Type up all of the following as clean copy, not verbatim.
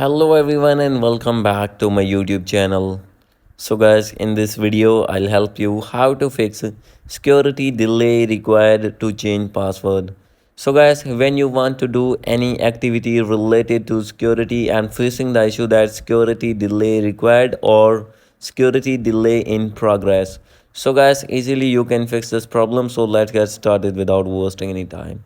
Hello everyone and welcome back to my YouTube channel. So guys, in this video I'll help you how to fix security delay required to change password. So guys, when you want to do any activity related to security and facing the issue that security delay required or security delay in progress. So guys, easily you can fix this problem. So let's get started without wasting any time.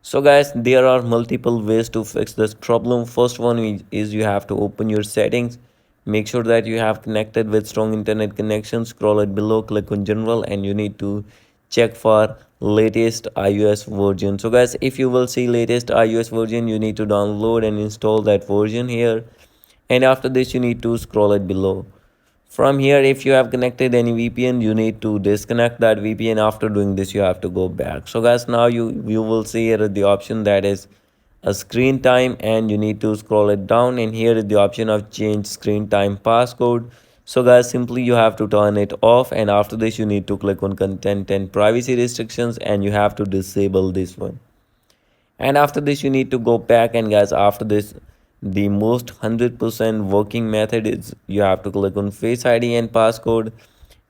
So guys, there are multiple ways to fix this problem. First one is you have to open your settings. Make sure that you have connected with strong internet connection. Scroll it below, click on general, and you need to check for latest iOS version. So guys, if you will see latest iOS version, you need to download and install that version here. And after this, you need to scroll it below. From here, if you have connected any VPN, you need to disconnect that VPN. After doing this, you have to go back. So guys, now you will see here the option that is a screen time, and you need to scroll it down, and here is the option of change screen time passcode. So guys, simply you have to turn it off, and after this you need to click on content and privacy restrictions, and you have to disable this one. And after this you need to go back, and guys, after this the most 100% working method is you have to click on face ID and passcode,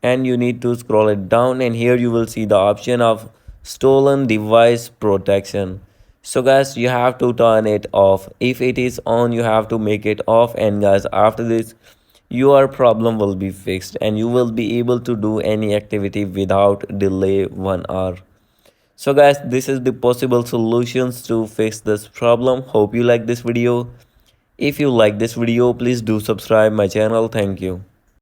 and you need to scroll it down, and here you will see the option of stolen device protection. So guys, you have to turn it off. If it is on, you have to make it off, and guys, after this your problem will be fixed and you will be able to do any activity without delay 1 hour. So guys, this is the possible solutions to fix this problem. Hope you like this video. If you like this video, please do subscribe my channel. Thank you.